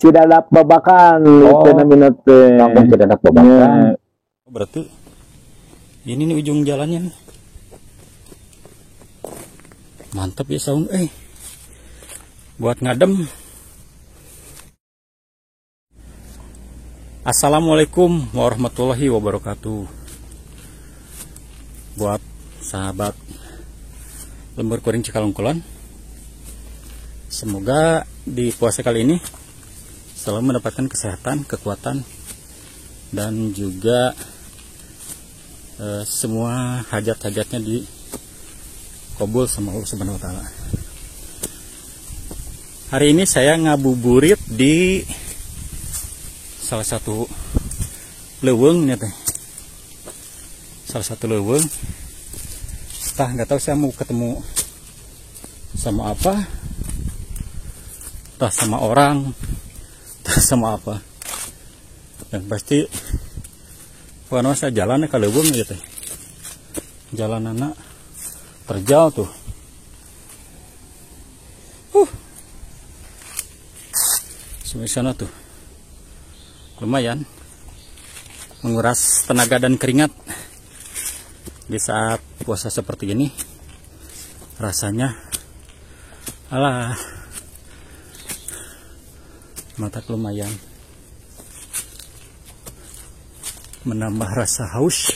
Cidadak Babakan itu namanya teh. Kampung Cidadak Babakan. Berarti ini nih ujung jalannya nih. Mantap ya saung, buat ngadem. Assalamualaikum warahmatullahi wabarakatuh. Buat sahabat Lembur Kuring Cikalong Kulon, semoga di puasa kali ini selalu mendapatkan kesehatan, kekuatan, dan juga semua hajat-hajatnya dikabul sama Allah Subhanahu wa Ta'ala. Hari ini saya ngabuburit di salah satu leuweung nih teh. Salah satu leuweung. Nggak tahu saya mau ketemu sama apa, entah sama orang, entah sama apa. Yang pasti pokoknya saya jalan ke leuweung gitu. Jalan anak terjal tuh. Sampai sana tuh. Lumayan menguras tenaga dan keringat di saat puasa seperti ini. Rasanya alah mantap, lumayan menambah rasa haus.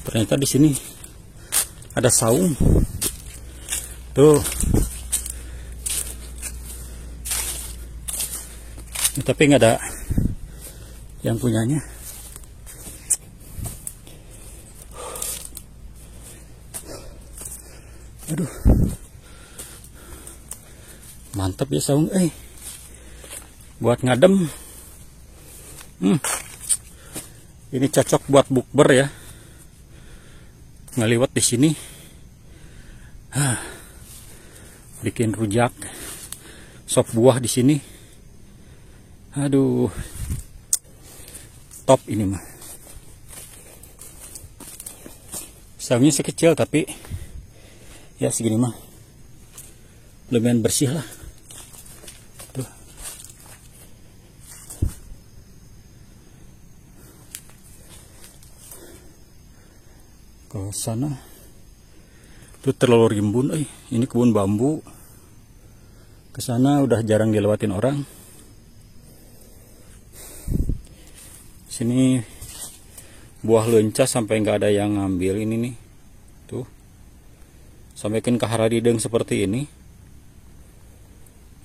Ternyata di sini ada saung tuh, tapi nggak ada yang punyanya. Aduh, mantap ya saung, buat ngadem. Ini cocok buat bukber ya, ngeliwat di sini. Bikin rujak, sop buah di sini. Aduh, top ini mah. Saungnya sekecil tapi ya segini mah lumayan bersih lah. Tuh. Ke sana tuh terlalu rimbun, ini kebun bambu. Kesana udah jarang dilewatin orang. Sini buah lenca sampai nggak ada yang ngambil ini nih. Tuh. Sampaikan ke haradideng seperti ini.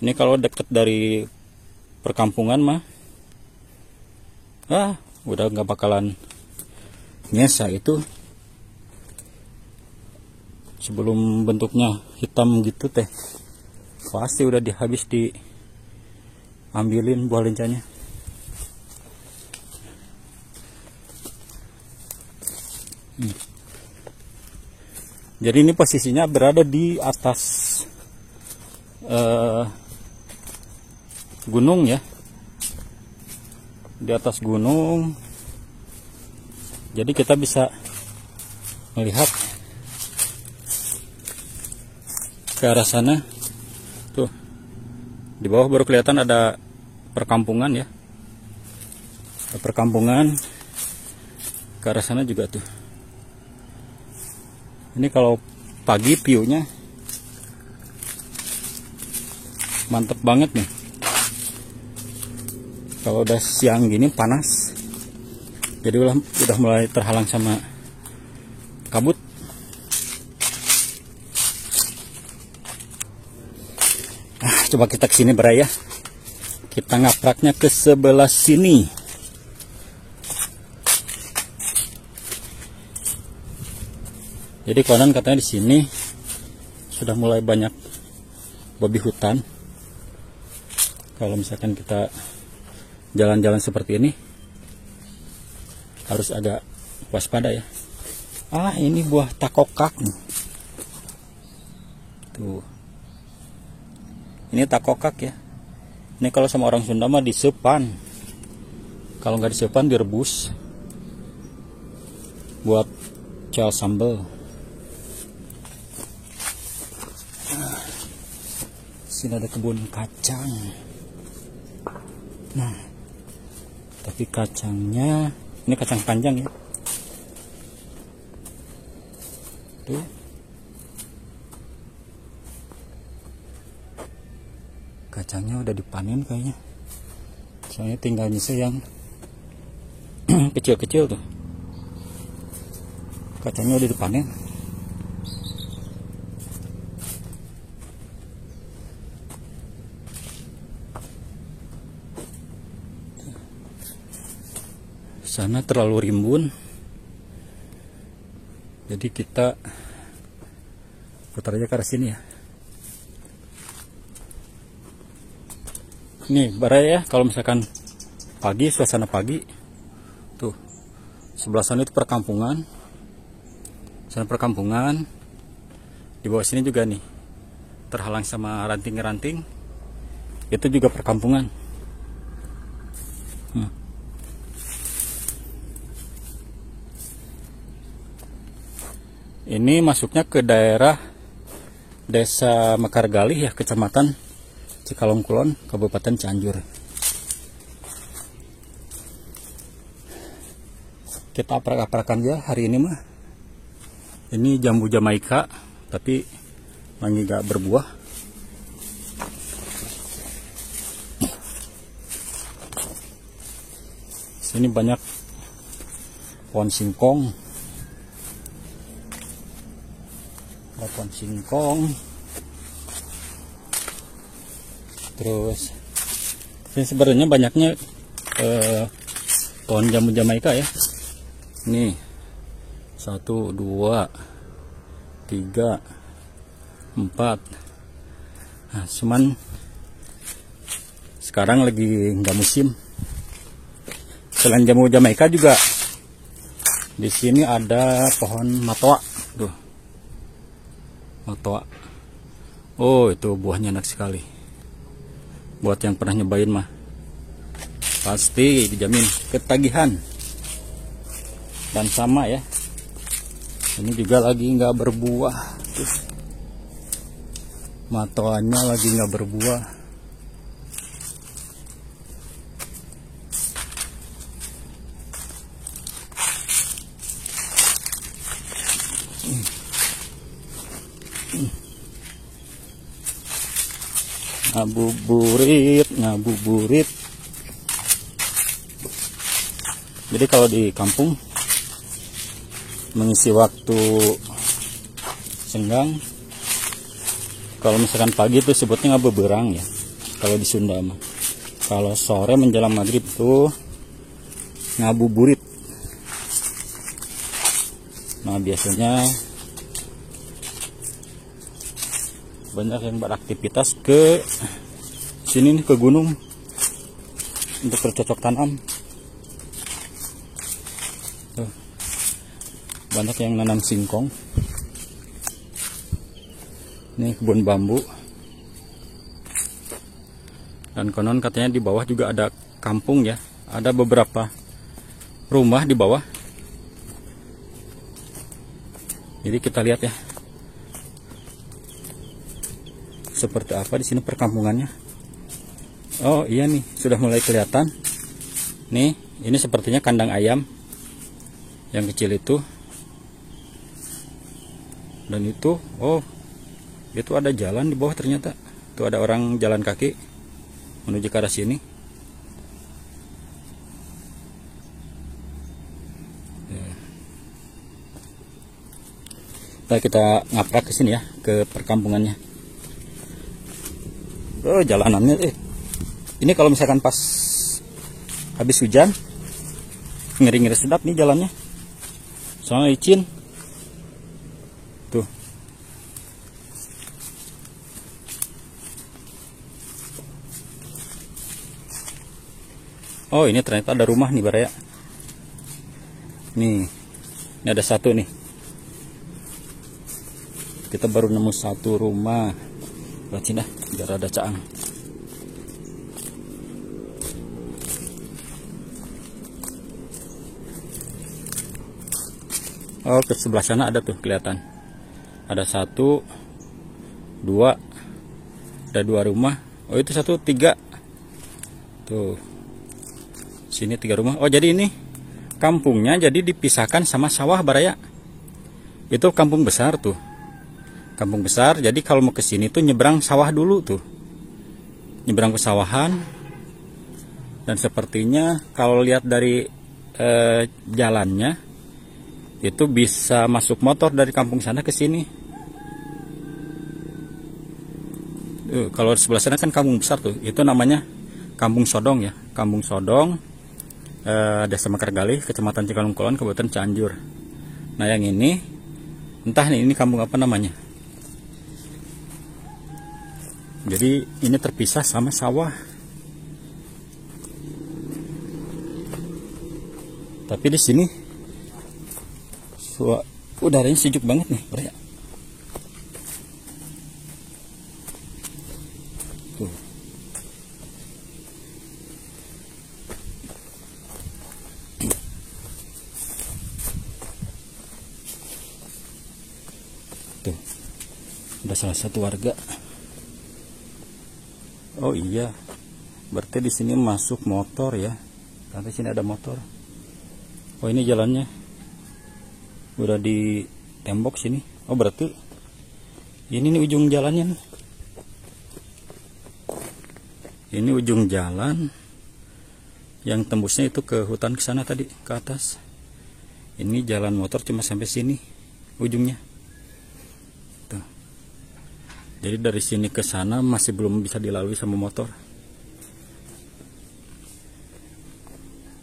Ini kalau deket dari perkampungan mah udah nggak bakalan nyesa itu. Sebelum bentuknya hitam gitu teh, pasti udah habis diambilin buah lencanya. Jadi ini posisinya berada di atas gunung ya, di atas gunung. Jadi kita bisa melihat ke arah sana. Tuh, di bawah baru kelihatan ada perkampungan ya, ada perkampungan. Ke arah sana juga tuh. Ini kalau pagi view-nya mantep banget nih. Kalau udah siang gini panas, jadi udah mulai terhalang sama kabut. Coba kita kesini beraya, kita ngapraknya ke sebelah sini. Jadi konon katanya di sini sudah mulai banyak babi hutan. Kalau misalkan kita jalan-jalan seperti ini harus agak waspada ya. Ini buah takokak nih. Tuh. Ini takokak ya. Ini kalau sama orang Sunda mah disepan. Kalau nggak disimpan direbus buat cal sambal. Sini ada kebun kacang. Nah, tapi kacangnya ini kacang panjang ya. Tuh. Kacangnya udah dipanen kayaknya. Soalnya tinggal nyisa yang kecil-kecil tuh. Kacangnya udah dipanen. Sana terlalu rimbun, jadi kita putar aja ke arah sini ya. Nih Barai ya, kalau misalkan pagi, suasana pagi tuh sebelah sana itu perkampungan, sana perkampungan, di bawah sini juga nih terhalang sama ranting-ranting, itu juga perkampungan. Ini masuknya ke daerah Desa Mekargalih ya, Kecamatan Cikalong Kulon, Kabupaten Cianjur. Kita aprak-aprakan ya hari ini mah. Ini jambu Jamaika, tapi lagi gak berbuah. Sini banyak pohon singkong. Pohon singkong, terus ini sebenarnya banyaknya pohon jambu Jamaika ya. Nih 1, 2, 3, 4. Nah, cuman sekarang lagi nggak musim. Selain jambu Jamaika juga di sini ada pohon matoa tuh. Matoa. Oh, itu buahnya enak sekali. Buat yang pernah nyobain mah pasti dijamin ketagihan. Dan sama ya, ini juga lagi nggak berbuah. Tuh. Matoanya lagi nggak berbuah. Ngabuburit. Jadi kalau di kampung mengisi waktu senggang, kalau misalkan pagi itu sebutnya ngabuberang ya, kalau di Sunda mah. Kalau sore menjelang maghrib tuh ngabuburit. Nah, biasanya banyak yang beraktivitas ke sini nih, ke gunung untuk bercocok tanam. Tuh. Banyak yang nanam singkong. Ini kebun bambu. Dan konon katanya di bawah juga ada kampung ya. Ada beberapa rumah di bawah. Jadi kita lihat ya, seperti apa di sini perkampungannya. Oh iya nih, sudah mulai kelihatan. Nih, ini sepertinya kandang ayam yang kecil itu. Dan itu, oh, itu ada jalan di bawah ternyata. Itu ada orang jalan kaki menuju ke arah sini. Nah, kita ngaprak ke sini ya, ke perkampungannya. Oh, jalanannya ini kalau misalkan pas habis hujan ngeri-ngeri sedap nih jalannya, soalnya licin tuh. Oh, ini ternyata ada rumah nih Baraya. Nih, ini ada satu nih, kita baru nemu satu rumah. Berarti dah biar ada caang. Oh, ke sebelah sana ada tuh kelihatan. Ada 1, 2, ada 2 rumah. Oh, itu 1, 3. Tuh. Sini 3 rumah. Oh, jadi ini kampungnya jadi dipisahkan sama sawah Baraya. Itu kampung besar tuh. Kampung besar. Jadi kalau mau ke sini tuh nyebrang sawah dulu tuh. Nyebrang pesawahan. Dan sepertinya kalau lihat dari jalannya itu bisa masuk motor dari kampung sana ke sini. Kalau sebelah sana kan kampung besar tuh. Itu namanya Kampung Sodong ya. Kampung Sodong, Desa Mekargalih, Kecamatan Cikalong Kulon, Kabupaten Cianjur. Nah, yang ini entah nih ini kampung apa namanya. Jadi ini terpisah sama sawah. Tapi di sini udaranya sejuk banget nih, Bro ya. Tuh. Tuh. Ada salah satu warga. Oh iya, berarti di sini masuk motor ya. Karena sini ada motor. Oh, ini jalannya udah di tembok sini. Oh, berarti ini nih ujung jalannya nih. Ini ujung jalan yang tembusnya itu ke hutan ke sana tadi, ke atas. Ini jalan motor cuma sampai sini ujungnya. Tuh. Jadi dari sini ke sana masih belum bisa dilalui sama motor.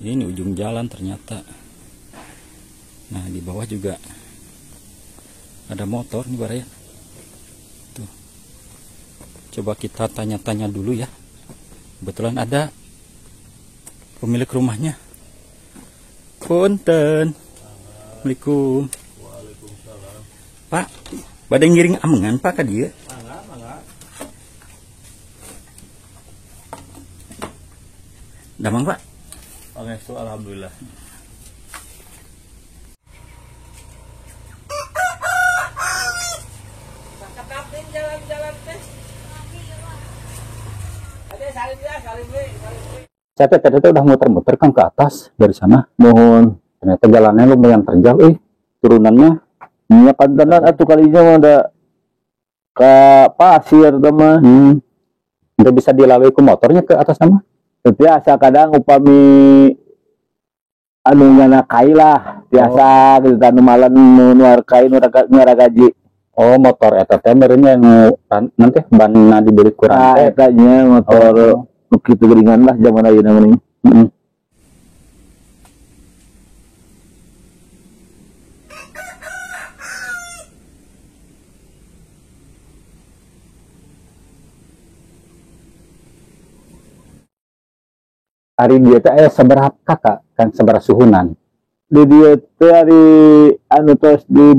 Ini ujung jalan ternyata. Nah, di bawah juga ada motor nih Baraya. Tuh. Coba kita tanya-tanya dulu ya. Kebetulan ada pemilik rumahnya. Punten. Assalamualaikum. Waalaikumsalam. Pak, badai ngiring amengan Pak ka dieu? Mangga. Damang Pak. Pangestu alhamdulillah. Saya tadi udah muter-muter kan ke atas dari sana. Mohon Ternyata jalannya lumayan terjal, turunannya. nya kantanan atuh kalinya mah ada ke pasir teman. Nggak bisa dilalui ke motornya ke atas nama. Biasa kadang upami anu ngana kai lah biasa gitu anu malan nuar kai nuara gaji. Oh, motor eta teh meureunnya nu nanti banna dibeli kurang teh. Eta nya motor kitu geuningan lah zaman ayeuna meuning. Ari dia teh aya sabaraha kakak kan sabaraha suhunan. Di dia teh ari anu tos di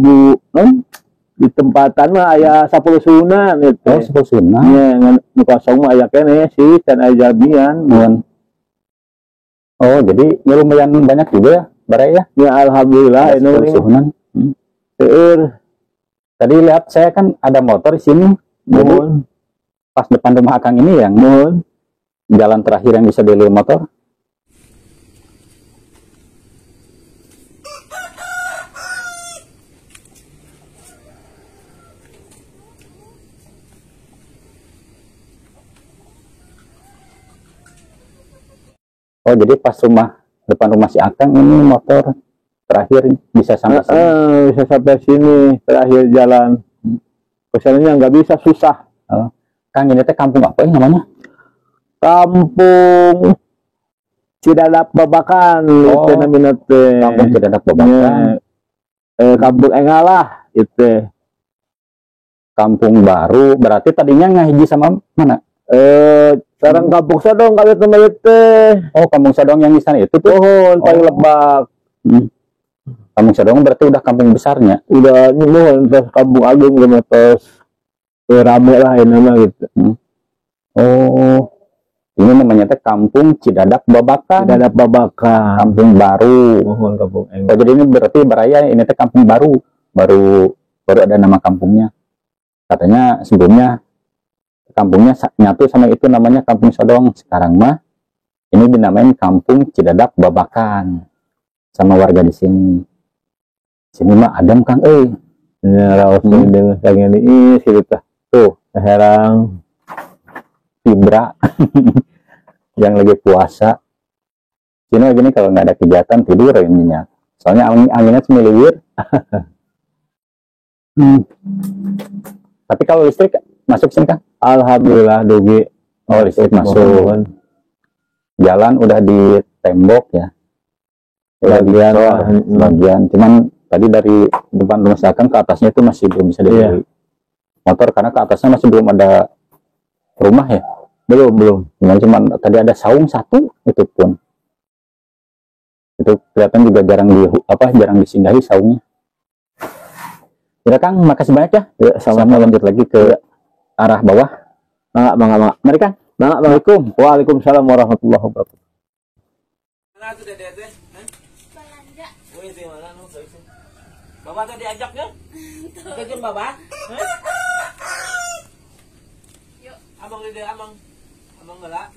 di tempatan mah aya 10 sunan itu. Oh, 10 sunan. Nya ngan nu kosong mah aya keneh sih can aya jabian. Oh, jadi ya lumayan banyak juga ya, Baraya ya? Ya alhamdulillah ini 10 suhunan. Seueur. Tadi lihat saya kan ada motor di sini. Jadi pas depan rumah Akang ini yang jalan terakhir yang bisa dilalui motor. Oh, jadi pas depan rumah si Akang ini motor terakhir bisa sampai sini. Bisa sampai sini terakhir jalan. Kesannya nggak bisa, susah. Kang, ini teh kampung apa ya namanya? Kampung Cidadap Babakan itu namanya teh. Kampung Cidadap Babakan. Kampung Engalah itu. Kampung baru, berarti tadinya ngahiji sama mana? Sekarang Kampung Sodong kawit nama itu. Oh, Kampung Sodong yang di sana itu tuh. Paling Lebak. Kampung Sodong berarti udah kampung besarnya. Udah nyumun terus Kampung Agung terus rame lah ini mah gitu. Oh. Ini namanya teh Kampung Cidadak Babakan. Tidak ada Babakan. Kampung baru. Mohon kampung Oh, jadi ini berarti beraya ini teh kampung baru. Baru ada nama kampungnya. Katanya sebelumnya kampungnya nyatu sama itu namanya Kampung Sodong. Sekarang mah ini dinamain Kampung Cidadak Babakan sama warga di sini. Sini mah adem Kang Ya, raos dengan yang ini situ tuh herang Fibra yang lagi puasa. Sini lagi nih kalau nggak ada kegiatan tidur ininya. Soalnya anginnya semiliwir. Tapi kalau listrik masuk sini Kang? Alhamdulillah Dugi. Oh, listrik masuk. Jalan udah di tembok ya. Bagian. Cuman tadi dari depan rumah saya Kang ke atasnya itu masih belum bisa dibeli motor karena ke atasnya masih belum ada rumah ya. Belum. Cuman tadi ada saung satu itu pun. Itu kelihatan juga jarang disinggahi saungnya. Ya Kang, makasih banyak ya. Sama lanjut lagi ke arah bawah. Mangga. Mari Kang. Assalamualaikum. Waalaikumsalam warahmatullahi wabarakatuh. Mana tuh dede teh? Belanja. Wih, di mana nu seueur? Bapak teh diajaknya? Kejem Bapak? Yuk. Abang di amang. Amang geula.